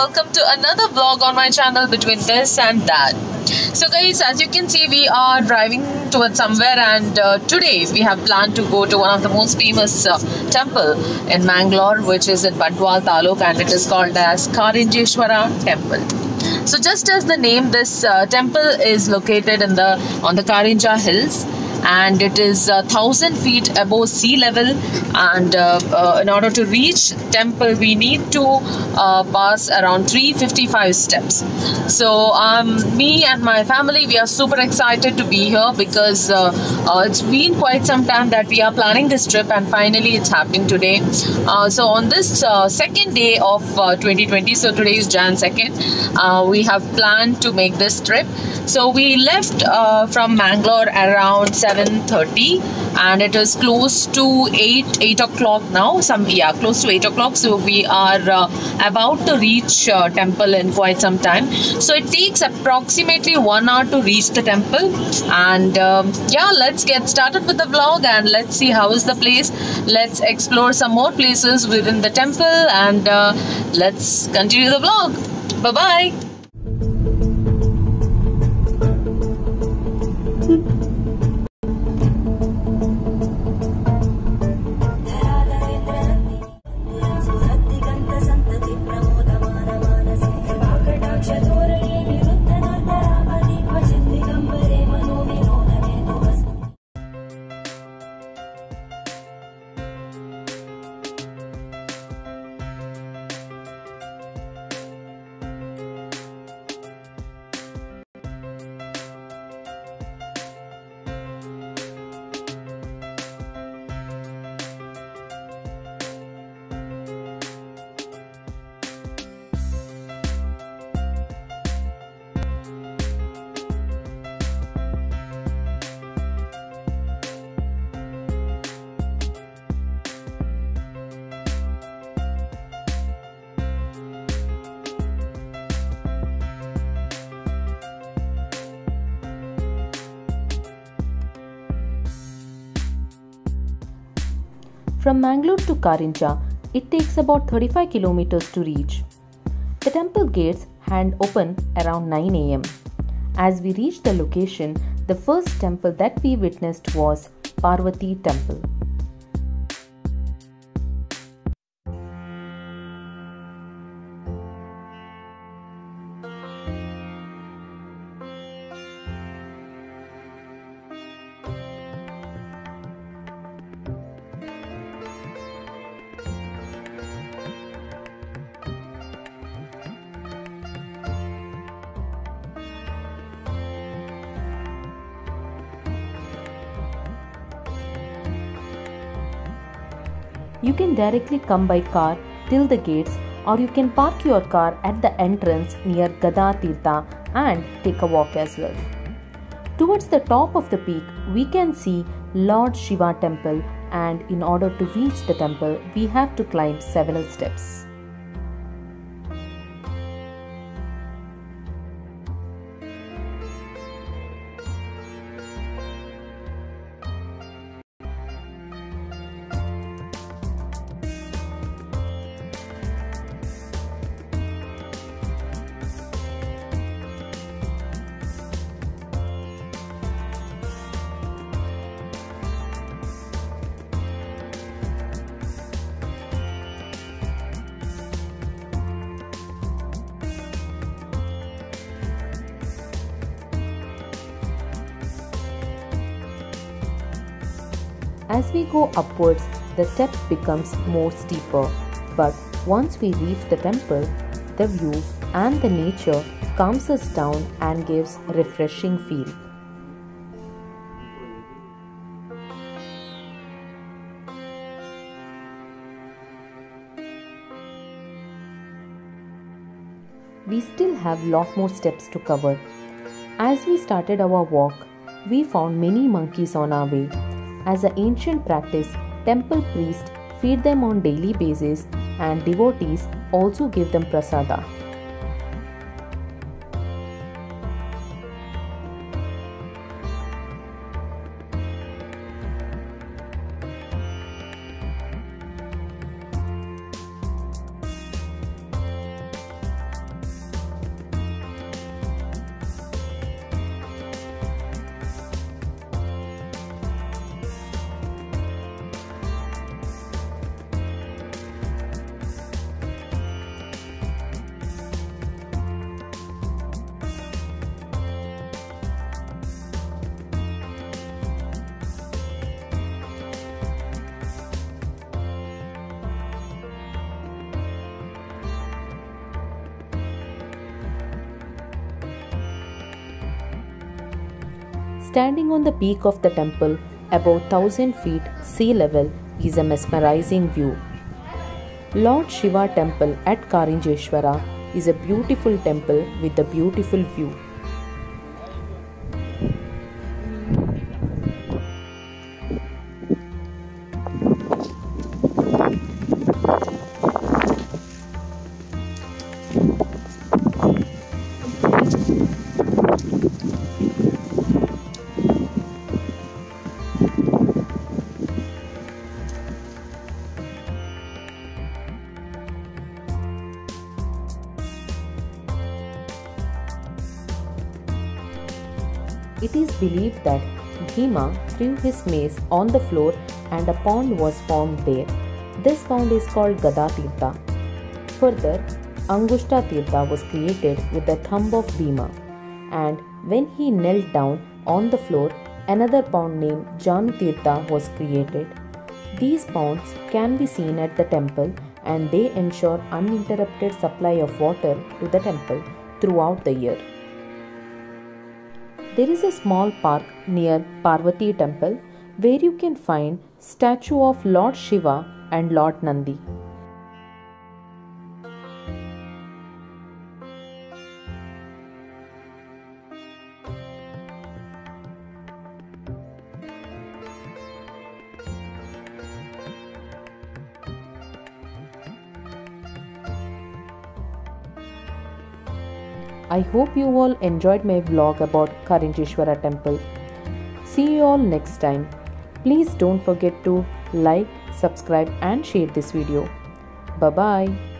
welcome to another vlog on my channel Between This and That. So guys, as you can see, we are driving towards somewhere, and today we have planned to go to one of the most famous temple in Mangalore, which is in Bandwal Taluk, and it is called as Karinjeshwara Temple. So just as the name, this temple is located on the Karinja hills, and it is 1,000 feet above sea level, and in order to reach temple we need to pass around 355 steps. So me and my family, we are super excited to be here because it's been quite some time that we are planning this trip, and finally it's happening today. So on this second day of 2020, so today is Jan 2nd, we have planned to make this trip. So we left from Mangalore around 7:30, and it is close to 8 o'clock now. Close to 8 o'clock. So we are about to reach temple in quite some time. So it takes approximately 1 hour to reach the temple, and let's get started with the vlog and let's see how is the place. Let's explore some more places within the temple, and let's continue the vlog. Bye bye. From Mangalore to Karinja, it takes about 35 kilometers to reach. The temple gates hand open around 9 am. As we reached the location, the first temple that we witnessed was Parvati Temple. You can directly come by car till the gates, or you can park your car at the entrance near Gada Tirtha and take a walk as well. Towards the top of the peak, we can see Lord Shiva temple, and in order to reach the temple, we have to climb several steps. As we go upwards, the step becomes more steeper, but once we reach the temple, the view and the nature calms us down and gives a refreshing feel. We still have lot more steps to cover. As we started our walk, we found many monkeys on our way. As an ancient practice, temple priests feed them on daily basis, and devotees also give them prasada. Standing on the peak of the temple, above 1000 feet sea level, is a mesmerizing view. Lord Shiva Temple at Karinjeshwara is a beautiful temple with a beautiful view. It is believed that Bhima threw his mace on the floor and a pond was formed there. This pond is called Gada Tirtha. Further, Angushta Tirtha was created with the thumb of Bhima, and when he knelt down on the floor, another pond named Janu Tirtha was created. These ponds can be seen at the temple, and they ensure uninterrupted supply of water to the temple throughout the year. There is a small park near Parvati temple where you can find statue of Lord Shiva and Lord Nandi. I hope you all enjoyed my vlog about Karinjeshwara temple. See you all next time. Please don't forget to like, subscribe and share this video. Bye bye.